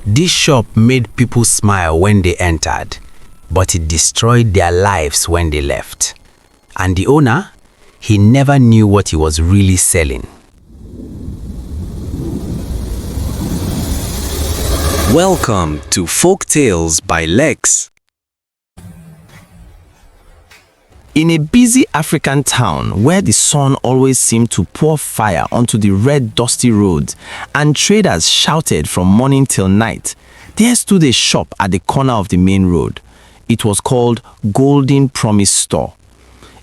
This shop made people smile when they entered, but it destroyed their lives when they left. And the owner? He never knew what he was really selling. Welcome to Folktales by Lex. In a busy African town where the sun always seemed to pour fire onto the red dusty roads and traders shouted from morning till night, there stood a shop at the corner of the main road. It was called Golden Promise Store.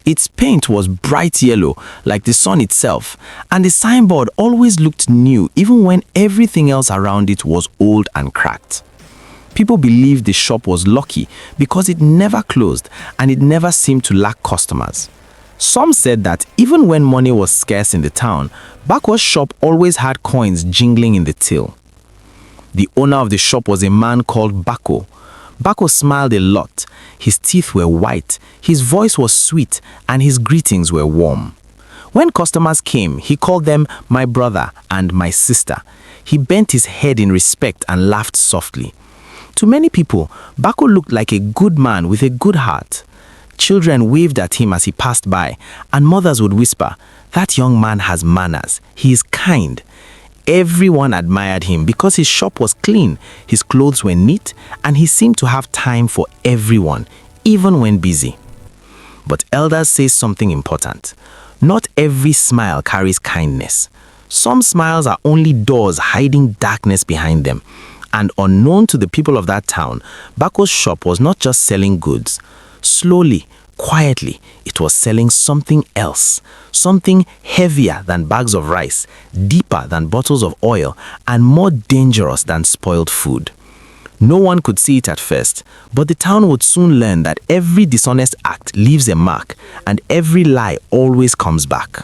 Its paint was bright yellow like the sun itself, and the signboard always looked new even when everything else around it was old and cracked. People believed the shop was lucky because it never closed and it never seemed to lack customers. Some said that even when money was scarce in the town, Bako's shop always had coins jingling in the till. The owner of the shop was a man called Bako. Bako smiled a lot. His teeth were white, his voice was sweet, and his greetings were warm. When customers came, he called them my brother and my sister. He bent his head in respect and laughed softly. To many people, Bako looked like a good man with a good heart. Children waved at him as he passed by, and mothers would whisper, "That young man has manners. He is kind." Everyone admired him because his shop was clean, his clothes were neat, and he seemed to have time for everyone, even when busy. But elders say something important. Not every smile carries kindness. Some smiles are only doors hiding darkness behind them. And unknown to the people of that town, Bako's shop was not just selling goods. Slowly, quietly, it was selling something else. Something heavier than bags of rice, deeper than bottles of oil, and more dangerous than spoiled food. No one could see it at first, but the town would soon learn that every dishonest act leaves a mark, and every lie always comes back.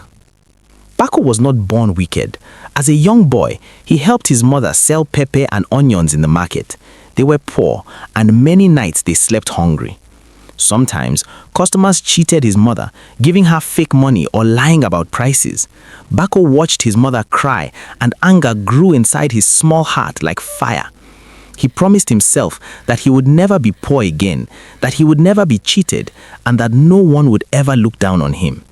Bako was not born wicked. As a young boy, he helped his mother sell pepper and onions in the market. They were poor, and many nights they slept hungry. Sometimes, customers cheated his mother, giving her fake money or lying about prices. Bako watched his mother cry, and anger grew inside his small heart like fire. He promised himself that he would never be poor again, that he would never be cheated, and that no one would ever look down on him.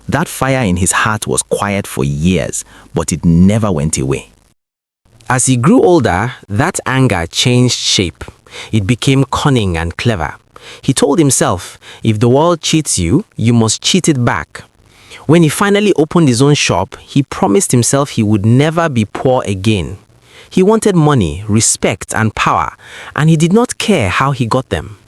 That fire in his heart was quiet for years, but it never went away. As he grew older, that anger changed shape. It became cunning and clever. He told himself, if the world cheats you, you must cheat it back. When he finally opened his own shop, he promised himself he would never be poor again. He wanted money, respect, and power, and he did not care how he got them.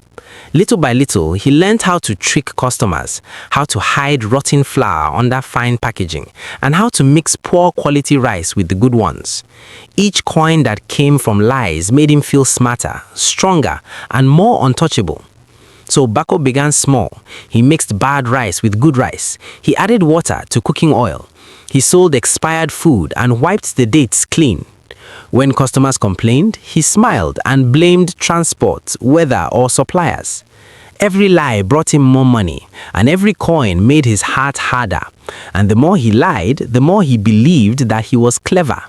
Little by little, he learned how to trick customers, how to hide rotten flour under fine packaging, and how to mix poor quality rice with the good ones. Each coin that came from lies made him feel smarter, stronger, and more untouchable. So Bako began small. He mixed bad rice with good rice. He added water to cooking oil. He sold expired food and wiped the dates clean. When customers complained, he smiled and blamed transport, weather, or suppliers. Every lie brought him more money, and every coin made his heart harder. And the more he lied, the more he believed that he was clever.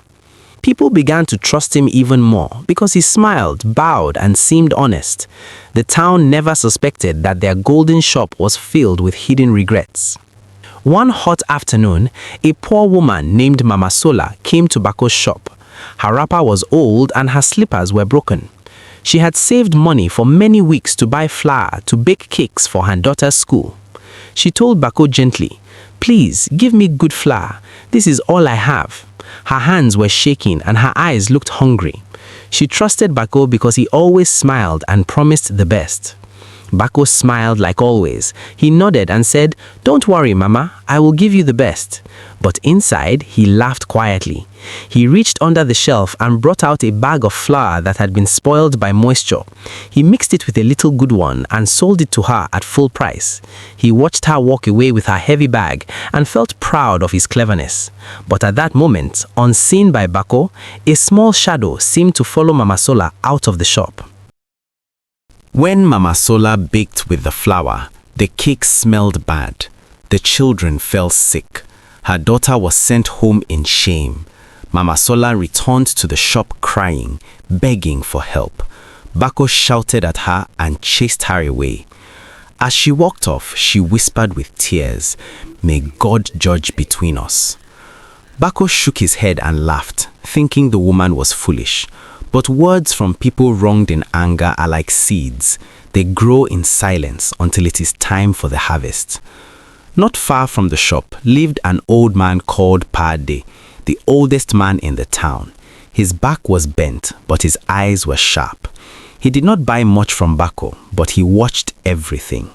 People began to trust him even more because he smiled, bowed, and seemed honest. The town never suspected that their golden shop was filled with hidden regrets. One hot afternoon, a poor woman named Mama Sola came to Bako's shop. Her wrapper was old and her slippers were broken. She had saved money for many weeks to buy flour to bake cakes for her daughter's school. She told Bako gently, "Please, give me good flour. This is all I have." Her hands were shaking and her eyes looked hungry. She trusted Bako because he always smiled and promised the best. Bako smiled like always. He nodded and said, "Don't worry, Mama, I will give you the best." But inside, he laughed quietly. He reached under the shelf and brought out a bag of flour that had been spoiled by moisture. He mixed it with a little good one and sold it to her at full price. He watched her walk away with her heavy bag and felt proud of his cleverness. But at that moment, unseen by Bako, a small shadow seemed to follow Mama Sola out of the shop. When Mama Sola baked with the flour, the cake smelled bad. The children fell sick. Her daughter was sent home in shame. Mama Sola returned to the shop crying, begging for help. Bako shouted at her and chased her away. As she walked off, she whispered with tears, "May God judge between us." Bako shook his head and laughed, thinking the woman was foolish. But words from people wronged in anger are like seeds. They grow in silence until it is time for the harvest. Not far from the shop lived an old man called Pade, the oldest man in the town. His back was bent, but his eyes were sharp. He did not buy much from Bako, but he watched everything.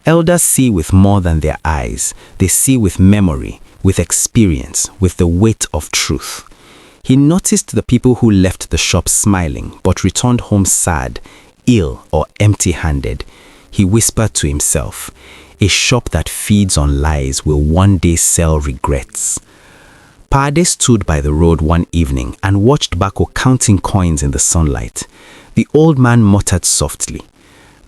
Elders see with more than their eyes. They see with memory, with experience, with the weight of truth. He noticed the people who left the shop smiling, but returned home sad, ill, or empty-handed. He whispered to himself, "A shop that feeds on lies will one day sell regrets." Pade stood by the road one evening and watched Bako counting coins in the sunlight. The old man muttered softly,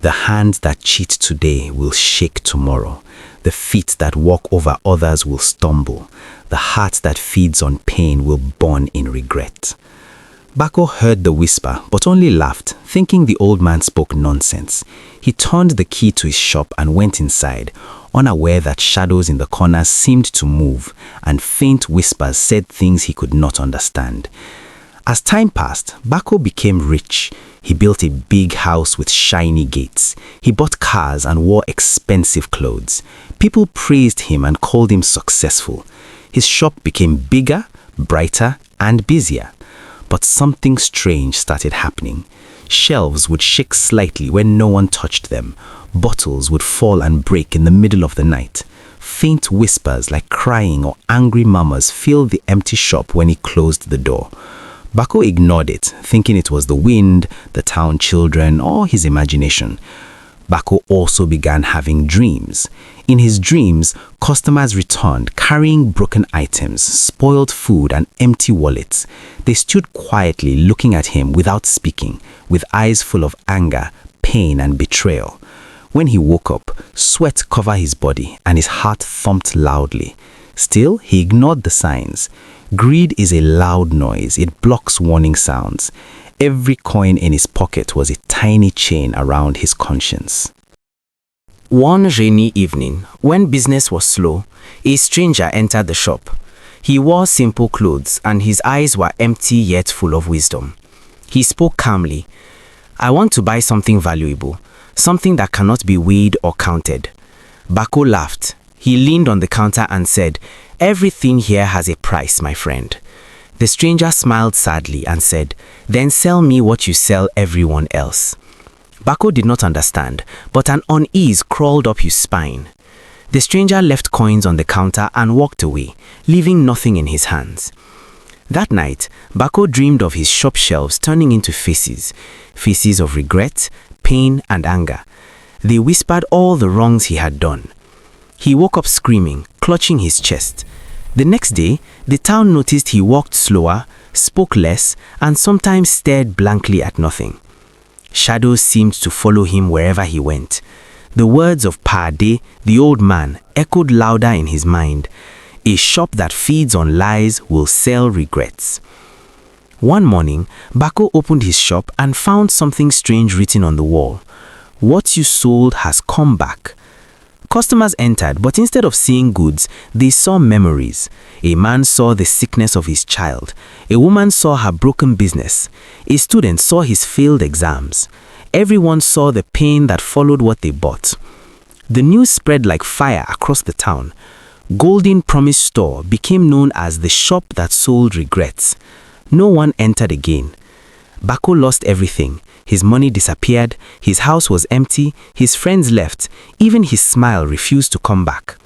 "The hands that cheat today will shake tomorrow. The feet that walk over others will stumble. The heart that feeds on pain will burn in regret." Bako heard the whisper, but only laughed, thinking the old man spoke nonsense. He turned the key to his shop and went inside, unaware that shadows in the corners seemed to move, and faint whispers said things he could not understand. As time passed, Bako became rich. He built a big house with shiny gates. He bought cars and wore expensive clothes. People praised him and called him successful. His shop became bigger, brighter, and busier. But something strange started happening. Shelves would shake slightly when no one touched them. Bottles would fall and break in the middle of the night. Faint whispers like crying or angry murmurs filled the empty shop when he closed the door. Bako ignored it, thinking it was the wind, the town children, or his imagination. Bako also began having dreams. In his dreams, customers returned carrying broken items, spoiled food, and empty wallets. They stood quietly looking at him without speaking, with eyes full of anger, pain, and betrayal. When he woke up, sweat covered his body and his heart thumped loudly. Still, he ignored the signs. Greed is a loud noise. It blocks warning sounds. Every coin in his pocket was a tiny chain around his conscience. One rainy evening, when business was slow, a stranger entered the shop. He wore simple clothes and his eyes were empty yet full of wisdom. He spoke calmly, "I want to buy something valuable, something that cannot be weighed or counted." Bako laughed. He leaned on the counter and said, "Everything here has a price, my friend." The stranger smiled sadly and said, "Then sell me what you sell everyone else." Bako did not understand, but an unease crawled up his spine. The stranger left coins on the counter and walked away, leaving nothing in his hands. That night, Bako dreamed of his shop shelves turning into faces, faces of regret, pain, and anger. They whispered all the wrongs he had done. He woke up screaming, clutching his chest. The next day, the town noticed he walked slower, spoke less, and sometimes stared blankly at nothing. Shadows seemed to follow him wherever he went. The words of Pade, the old man, echoed louder in his mind. "A shop that feeds on lies will sell regrets." One morning, Bako opened his shop and found something strange written on the wall. "What you sold has come back." Customers entered, but instead of seeing goods, they saw memories. A man saw the sickness of his child. A woman saw her broken business. A student saw his failed exams. Everyone saw the pain that followed what they bought. The news spread like fire across the town. Golden Promise Store became known as the shop that sold regrets. No one entered again. Bako lost everything. His money disappeared, his house was empty, his friends left, even his smile refused to come back.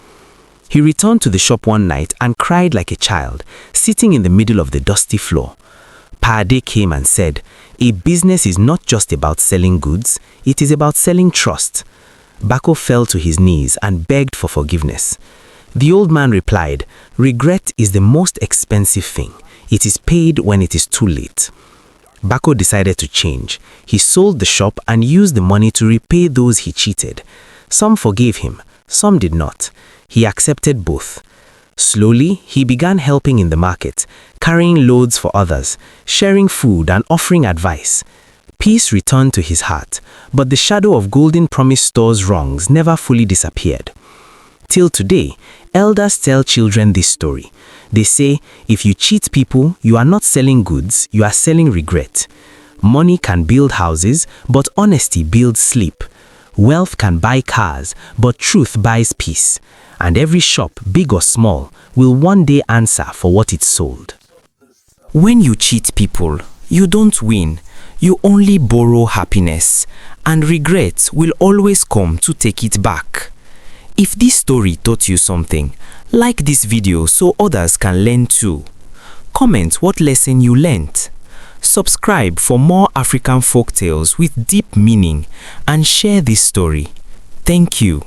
He returned to the shop one night and cried like a child, sitting in the middle of the dusty floor. Pade came and said, "A business is not just about selling goods, it is about selling trust." Bako fell to his knees and begged for forgiveness. The old man replied, "Regret is the most expensive thing. It is paid when it is too late." Bako decided to change. He sold the shop and used the money to repay those he cheated. Some forgave him, some did not. He accepted both. Slowly, he began helping in the market, carrying loads for others, sharing food and offering advice. Peace returned to his heart, but the shadow of Golden Promise Store's wrongs never fully disappeared. Till today, elders tell children this story. They say, if you cheat people, you are not selling goods, you are selling regret. Money can build houses, but honesty builds sleep. Wealth can buy cars, but truth buys peace. And every shop, big or small, will one day answer for what it sold. When you cheat people, you don't win. You only borrow happiness, and regret will always come to take it back. If this story taught you something, like this video so others can learn too. Comment what lesson you learned. Subscribe for more African folktales with deep meaning and share this story. Thank you.